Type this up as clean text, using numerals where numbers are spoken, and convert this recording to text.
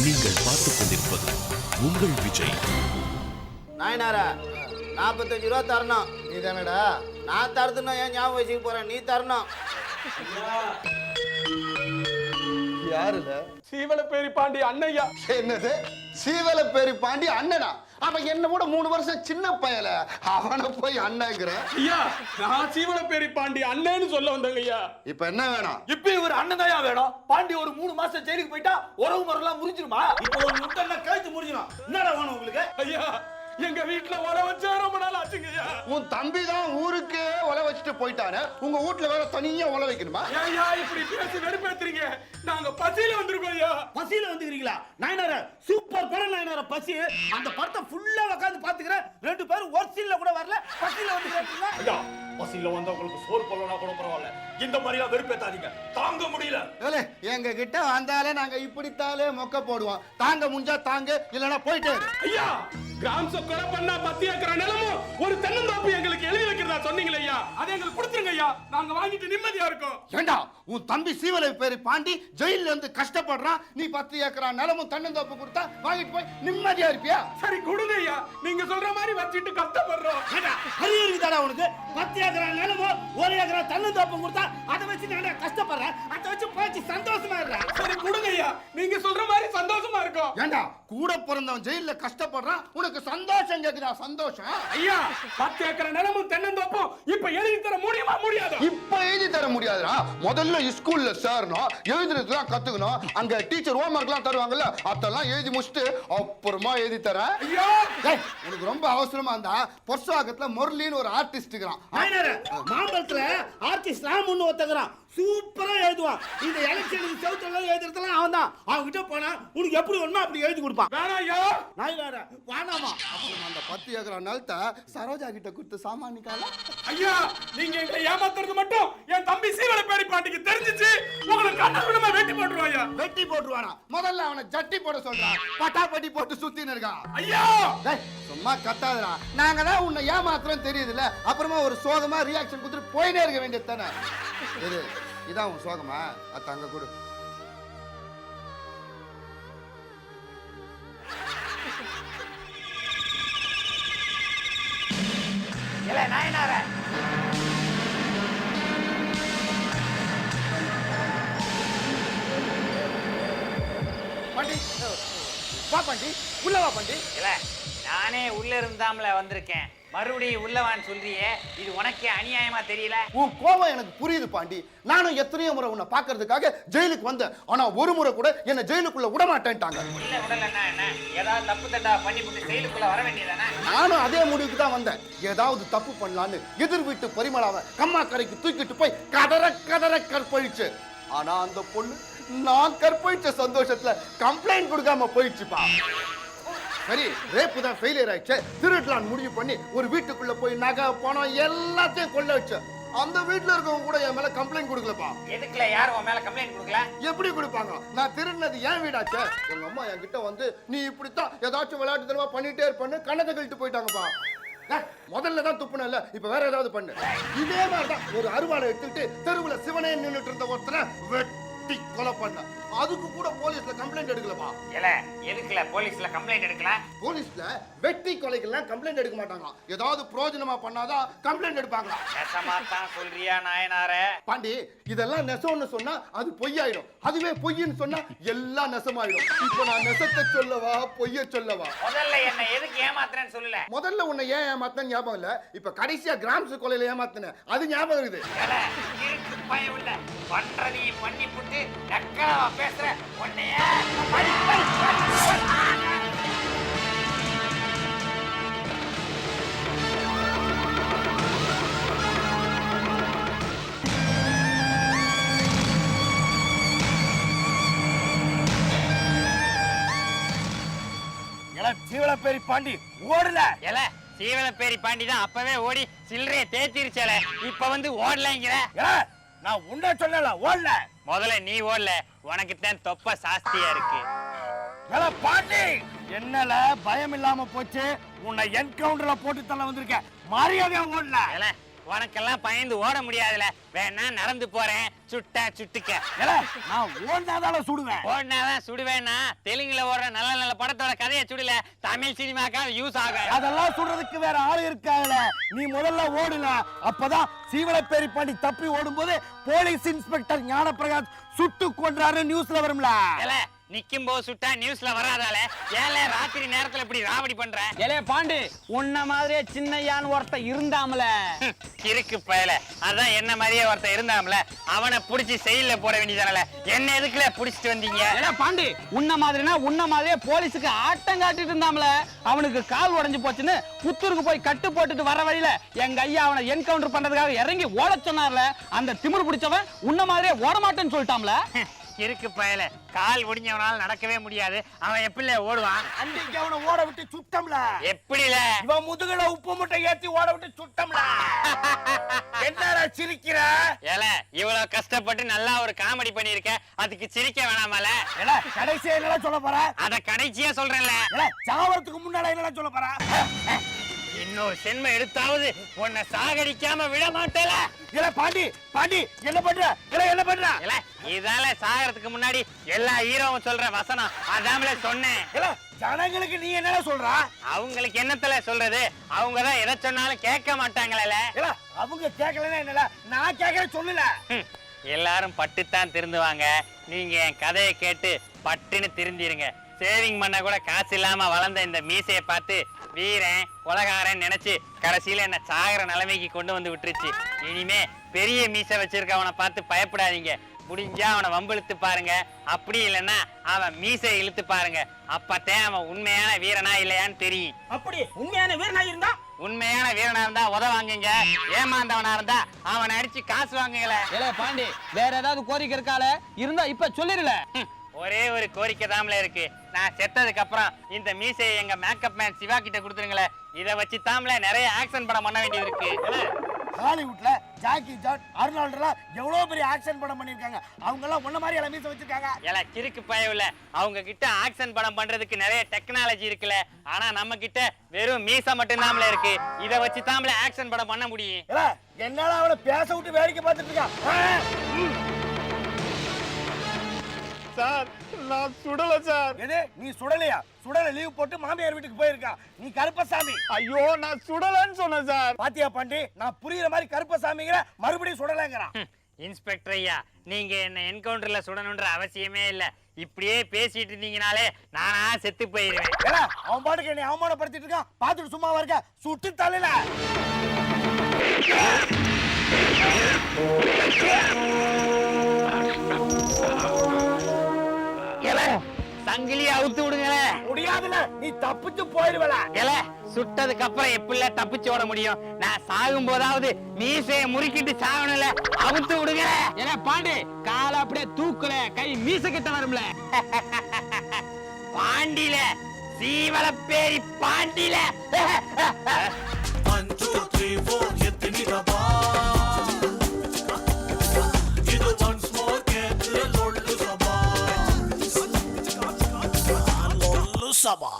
நீங்கள் பார்த்துக் கொண்டிருப்பது உங்கள் விஜய். நாயனாரா 45 ரூபா தரணும். நீ தானடா? நான் தரதுன்னா ஏன் ஞாபகம் வச்சுக்க போறேன், நீ தரணும். யாருல? சீவலப்பேரி பாண்டி அண்ணையா. என்னது சீவலப்பேரி பாண்டி அண்ணனா? அவன் என்ன கூட 3 வருஷம் சின்ன பயல, அவனை போய் அண்ணங்கிற? ஐயா நான் சீவலப்பேரி பாண்டி அண்ணன்னு சொல்ல வந்தேங்க ஐயா. இப்ப என்ன வேணும்? இப்ப ஒரு அண்ணன் தான் வேணும். பாண்டி ஒரு 3 மாசம் ஜெயிலுக்கு போயிட்டா உறவு முறைலாம் முறிஞ்சிருமா? இப்போ ஒரு முட்டை கழுத்து முடிஞ்சிடும். என்னடா வேணும் உங்களுக்கு? ஐயா எங்க வீட்டுல உல வச்சா ரொம்ப நாள் ஆச்சுங்க ஐயா. உன் தம்பி தான் ஊருக்கே உல வச்சுட்டு போயிட்டானே, உங்க வீட்டுல வேற தனியா உல வைக்கணுமா? ஐயா இப்படி பேசி வெறுப்பேத்துறீங்க. நாங்க பசியில வந்திருக்கோம் ஐயா. பசியில வந்துக்கிறீங்களா? நாயனாரா சூப்பர் படம் நாயனாரா பசி. அந்த படத்தை ஃபுல்லா உட்கார்ந்து பாத்துக்கிறேன். 2 பேரும் ஒரு சீன்ல கூட வரல, பசியில வந்துக்கிறீங்களா? ஐயா பசியில வந்தவங்களுக்கு சோறு போடலனா கூட பரவாயில்ல, இந்த மாதிரியா வெறுப்பேத்தாதீங்க, தாங்க முடியல. எங்க கிட்ட வந்தாலே நாங்க இப்படித்தாலே மொக்க போடுவோம். தாங்க முடிஞ்சா தாங்க, இல்லனா போயிட்டே இரு. ஐயா கிராம்ஸ கொலை பண்ணா 10 ஏக்கர் நிலமும் ஒரு தென்னந்தோப்பு எங்களுக்கு எழுதி வைக்கிறதா சொன்னீங்களே ஐயா, அதை எங்களுக்கு கொடுத்துருங்க ஐயா. நாங்க வாங்கிட்டு நிம்மதியா இருக்கோம். ஏண்டா உன் தம்பி சீவலப்பேரி பாண்டி ஜெயில இருந்து கஷ்டப்படுறான், நீ 10 ஏக்கரா நிலமும் தென்னந்தோப்பு கொடுத்தா வாங்கிட்டு போய் நிம்மதியா இருப்பியா? சரி கொடுங்க ஐயா, நீங்க சொல்ற மாதிரி வச்சிட்டு கஷ்டப்படுறோம். அறிவு இருக்குதாடா உனக்கு? 10 ஏக்கரா நிலமோ 1 ஏக்கரா தன்னந்தோப்பம் கொடுத்தா அதை வச்சு நான் கஷ்டப்படுறேன், அதை வச்சு போச்சு சந்தோஷமா இருக்கேன். சரி கொடுங்க ஐயா, நீங்க சொல்ற மாதிரி சந்தோஷமா இருக்கும். ஏண்டா கூட பிறந்தவன் ஜெயில கஷ்டப்படுறான், உனக்கு சந்தோஷம் கேக்குதா? சந்தோஷம் ஐயா 10 ஏக்கர் நிலமும் தென்னந்தோப்பும் இப்ப எழுதி தர முடியுமா முடியாதா? இப்ப எழுதி தர முடியாதுடா. முதல்ல ஸ்கூல்ல சேரணும், எழுதுறதுலாம் கத்துக்கணும். அங்க டீச்சர் ஹோம்வொர்க் எல்லாம் தருவாங்கல்ல, அதெல்லாம் எழுதி முடிச்சுட்டு அப்புறமா எழுதி தரேன். ஐயா உனக்கு ரொம்ப அவசரமா இருந்தா பொர்சாகத்துல முரளின்னு ஒரு ஆர்டிஸ்ட் இருக்கிறான். நாயனாரா மாம்பழத்துல ஆர்டிஸ்ட் ராமுன்னு ஒருத்தங்கறான், சூப்பரா எழுதுவான். இந்த எலெக்ஷனுக்கு செவுத்துல எழுதுறதெல்லாம் அவன் தான். அவங்க கிட்ட போனா உனக்கு எப்படி வேணுமோ அப்படி எழுதி கொடுப்பான். வேணா ஐயா. நாயனாரா வானாமா. அப்புறம் அந்த 10 ஏக்கரா நிலத்தை சரோஜா கிட்ட கொடுத்து சாமானிக்கால. ஐயா நீங்க எங்களை ஏமாத்துறது மட்டும் என் தம்பி சீவலப்பேரி பாண்டிக்கு தெரிஞ்சிச்சு, உங்களை கண்ண விடமா வெட்டி போட்டுருவோம் ஐயா. வெட்டி போட்டுருவானா? முதல்ல அவனை ஜட்டி போட சொல்றான், பட்டாப்பட்டி போட்டு சுத்தின்னு இருக்கான். ஐயா சும்மா கத்தாதடா, நாங்க தான் உன்னை ஏமாத்துறோம் தெரியுதுல்ல. அப்புறமா ஒரு சோகமா ரியாக்ஷன் கொடுத்துட்டு போயினே இருக்க வேண்டியது தானே. இது இதான் உன் சோகமா? அத்த அங்க கொடு. இல்ல நாயனாரே பாண்டி வா, பாண்டி உள்ள வா. பாண்டி இல்ல நானே உள்ள இருந்தாமல வந்திருக்கேன், மறுபடியும் உள்ளவான்னு சொல்றியே, இது உனக்கே அநியாயமா தெரியல? உன் கோபம் எனக்கு புரியுது பாண்டி. நானும் எத்தனையோ முறை உன்னை பாக்குறதுக்காக ஜெயிலுக்கு வந்தேன், ஆனா ஒரு முறை கூட என்ன ஜெயிலுக்குள்ள விட மாட்டேன்ட்டாங்க. உள்ள உடலன்னா என்ன, ஏதாவது தப்பு தண்டா பண்ணி போட்டு செயலுக்குள்ள வர வேண்டியதானே? நானும் அதே முடிவுக்கு தான் வந்தேன். ஏதாவது தப்பு பண்ணலான்னு எதிர் வீட்டு பரிமளாவை கம்மா கரைக்கு தூக்கிட்டு போய் கதற கதற கற்பழிச்சு. ஆனா அந்த பொண்ணு நான் கற்பழிச்ச சந்தோஷத்துல கம்ப்ளைண்ட் கொடுக்காம போயிடுச்சுப்பா. சரி ரேப்பு தான் ஃபெயிலியர் ஆயிடுச்சு, திருடலான்னு முடிவு பண்ணி ஒரு வீட்டுக்குள்ள போய் நகை பணம் எல்லாத்தையும் கொள்ள வச்சு. அந்த வீட்டுல இருக்கவங்க கூட என் மேல கம்ப்ளைண்ட் கொடுக்கலப்பா. எதுக்குல யாரும் உன் மேல கம்ப்ளைண்ட் கொடுக்கல? எப்படி கொடுப்பாங்க? நான் திருடினது ஏன் வீடாச்சே. எங்க அம்மா என்கிட்ட வந்து நீ இப்படித்தான் ஏதாச்சும் விளையாட்டு தரமா பண்ணிட்டே இருப்பேன்னு கணத்தை கழிட்டு போயிட்டாங்கப்பா. முதல்ல தான் துப்புனல, இப்ப வேற ஏதாவது பண்ணு. இதே மாதிரிதான் ஒரு அருவாளை எடுத்துட்டு தெருவுல சிவனே நின்னுட்டு இருந்த ஒருத்தரை வெட்டி கொலை பண்ண. அதுக்கு கூட போலீஸ்ல கம்ப்ளைண்ட் எடுக்கலப்பா. இல்ல எதுக்குல போலீஸ்ல கம்ப்ளைண்ட் எடுக்கல? போலீஸ்ல வெட்டி கொலைகள்லாம் கம்ப்ளைண்ட் எடுக்க மாட்டாங்க, ஏதாவது பிரயோஜனமா பண்ணாதான் கம்ப்ளைண்ட் எடுப்பாங்களா? நெசமா தான் சொல்றியா நாயனாரே? பாண்டி இதெல்லாம் நெசம்னு சொன்னா அது பொய்யாயிடும், அதுவே பொய்ன்னு சொன்னா எல்லாம் நெசமாயிடும். இப்ப நான் நெசத்தை சொல்லவா பொய்ய சொல்லவா? முதல்ல என்ன எதுக்கு ஏமாத்துறேன்னு சொல்லல. முதல்ல உன்னை ஏன் ஏமாத்தன ஞாபகம் இல்ல, இப்ப கடைசியா கிராம்ஸ் கொலையில ஏமாத்தின அது ஞாபகம் இருக்குது. இருக்கு பயம் இல்ல, பண்றதையும் பண்ணி புட்டு நக்கலவா பேசுற உன்னைய. சீவலப்பேரி பாண்டி ஓடல. எல சீவலப்பேரி பாண்டி தான் அப்பவே ஓடி சில்லறைய தேத்திருச்சல, இப்ப வந்து ஓடலைங்கிற. நான் உன்ன சொல்லல, ஓடல. முதல்ல நீ ஓடல, உனக்கு தான் தொப்ப சாஸ்தியா இருக்கு. பாண்டி என்னல பயம் இல்லாம போச்சு, உன்னை என்கவுண்டர்ல போட்டு தள்ள வந்திருக்க, மரியாதையா ஓடல. உனக்கெல்லாம் பயந்து ஓட முடியாதுல. வேணா நடந்து போறேன், சுட்டா சுட்டுக்க. நான் ஓடினாதால சுடுவேன். ஓடினாதான் சுடுவேன்னா தெலுங்குல ஓடுற நல்ல நல்ல படத்தோட கதையை சுடல, தமிழ் சினிமாக்காக யூஸ் ஆகும். அதெல்லாம் சுடுறதுக்கு வேற ஆளு இருக்காங்கல. நீ முதல்ல ஓடுன, அப்பதான் சீவலப்பேரி பாண்டி தப்பி ஓடும்போது போலீஸ் இன்ஸ்பெக்டர் ஞானப்பிரகாஷ் சுட்டு கொன்றாரு நியூஸ்ல வரும்ல. நிக்கும் போது சுட்டா நியூஸ்ல வராதால ஏல ராத்திரி நேரத்துல இப்படி ராவடி பண்ற? ஏலே பாண்டி, உன்ன மாதிரியே சின்னையான்னு ஒருத்த இருந்தாமல. இருக்கு பயல, அதான் என்ன மாதிரியே ஒருத்த இருந்தாமல, அவனை புடிச்சு செயல்ல போட வேண்டியதானல. என்ன எதுக்குல புடிச்சிட்டு வந்தீங்க? ஏலே பாண்டி, உன்ன மாதிரினா உன்ன மாதிரியே போலீஸுக்கு ஆட்டம் காட்டிட்டு இருந்தாமல. அவனுக்கு கால் உடைஞ்சு போச்சுன்னு புத்தூருக்கு போய் கட்டு போட்டுட்டு வர வழியில எங்க ஐயா அவனை என்கவுண்டர் பண்றதுக்காக இறங்கி ஓட சொன்னார்ல. அந்த திமிரு பிடிச்சவன் உன்ன மாதிரியே ஓட மாட்டேன்னு சொல்லிட்டாம்ல. இருக்கு பயல, கால் ஒடிஞ்சவனால நடக்கவே முடியாது. அவன் எப்படி ஓடுவான்? அன்னைக்கு அவனை ஓட விட்டு சுட்டம்ல. எப்படில? இவன் முதுகுல உப்பு முட்டை ஏத்தி ஓட விட்டு சுட்டம்ல. என்னடா சிரிக்கிற? ஏல, இவ்வளவு கஷ்டப்பட்டு நல்லா ஒரு காமெடி பண்ணிருக்க, அதுக்கு சிரிக்க வேணாமல? ஏல, கடைசியா என்னடா சொல்ல போற? அத கடைசியா சொல்றேன்ல. ஏல, சாவறதுக்கு முன்னால என்னடா சொல்ல போற? இன்னொரு சென்ம எடுத்தாவது உன்னை சாகடிக்காம விட மாட்டேல. ஏல பாண்டி, பாண்டி என்ன பண்ற? ஏல என்ன பண்ற? ஏல, இதால சாகறதுக்கு முன்னாடி எல்லா ஹீரோவும் சொல்ற வசனம் அதாமல சொன்னேன். ஏல, ஜனங்களுக்கு நீ என்னடா சொல்ற? அவங்களுக்கு என்னத்தல சொல்றது? அவங்க தான் எதை சொன்னாலும் கேட்க மாட்டாங்களே. ஏல, அவங்க கேட்கலன்னா என்னல, நான் கேட்கற சொல்லல. எல்லாரும் பட்டுத்தான் திருந்துவாங்க. நீங்க என் கதையை கேட்டு பட்டுன்னு திருந்திருங்க. சேவிங் பண்ண கூட காசு இல்லாம வளர்ந்த இந்த மீசையை பார்த்து வீரன் உலகாரன் நினைச்சு கடைசியில என்ன சாகர நிலைமைக்கு கொண்டு வந்து விட்டுருச்சு. இனிமே பெரிய மீசை வச்சிருக்கவனை பார்த்து பயப்படாதீங்க. முடிஞ்சா அவனை வம்பிழுத்து பாருங்க, அப்படி இல்லைன்னா அவன் மீசை இழுத்து பாருங்க. அப்பத்தான் அவன் உண்மையான வீரனா இல்லையான்னு தெரியும். அப்படி உண்மையான வீரனா இருந்தா? உண்மையான வீரனா இருந்தா உதவாங்குங்க, ஏமாந்தவனா இருந்தா அவனை அடிச்சு காசு வாங்குங்கள. ஏலே பாண்டி, வேற ஏதாவது கோரிக்கை இருக்கால? இருந்தா இப்ப சொல்லிரல. ஒரே ஒரு கோரிக்கை தாமல இருக்கு. நான் செத்ததுக்கு அப்புறம் இந்த மீசையை எங்க மேக்கப் மேன் சிவா கிட்ட கொடுத்துருங்களே. இதை வச்சு தாமல நிறைய ஆக்ஷன் படம் பண்ண வேண்டியது இருக்கு. ஹாலிவுட்ல ஜாக்கி ஜான், அர்னால்டுலாம் எவ்வளவு பெரிய ஆக்ஷன் படம் பண்ணிருக்காங்க. அவங்க எல்லாம் ஒண்ணு மாதிரி எல்லாம் மீசை வச்சிருக்காங்க. ஏல கிறுக்கு பயவுல, அவங்க கிட்ட ஆக்ஷன் படம் பண்றதுக்கு நிறைய டெக்னாலஜி இருக்குல்ல. ஆனா நம்ம கிட்ட வெறும் மீசை மட்டும் தாமல இருக்கு. இதை வச்சு தாமல ஆக்ஷன் படம் பண்ண முடியும். ஏல, என்னால அவனை பேச விட்டு வேடிக்கை பார்த்துட்டு இருக்கான். சார், நான் சுடல சார். எது, நீ சுடலையா? சுடல லீவ் போட்டு மாமியார் வீட்டுக்கு போயிருக்கா. நீ கருப்பசாமி. ஐயோ, நான் சுடலன்னு சொன்னேன் சார். பாத்தியா பாண்டி, நான் புரியுற மாதிரி கருப்பசாமிங்கிற, மறுபடியும் சுடலைங்கிறான். இன்ஸ்பெக்டர் ஐயா, நீங்க என்ன என்கவுண்டர்ல சுடணும்ன்ற அவசியமே இல்ல. இப்படியே பேசிட்டு இருந்தீங்கனாலே நானா செத்து போயிருவேன். ஏல, அவன் பாட்டுக்கு என்னை அவமானப்படுத்திட்டு இருக்கான். பாத்துட்டு சும்மாவா இருக்க? சுட்டு தள்ளல. சங்கிலிய அவுத்து விடுங்களே. முடியாதுல, நீ தப்பிச்சு போயிருவல. ஏல, சுட்டதுக்கு அப்புறம் எப்படில தப்பிச்சு ஓட முடியும்? நான் சாகும் போதாவது மீசையை முறுக்கிட்டு சாகணும்ல, அவுத்து விடுங்க. ஏலே பாண்டி, கால அப்படியே தூக்குல, கை மீசை கிட்ட வரும்ல. பாண்டில, சீவலப்பேரி பாண்டில. 1 2 3 4 எத்தனிடபா இது once more கேட்டு லொல்லு சபா லொல்லு சபா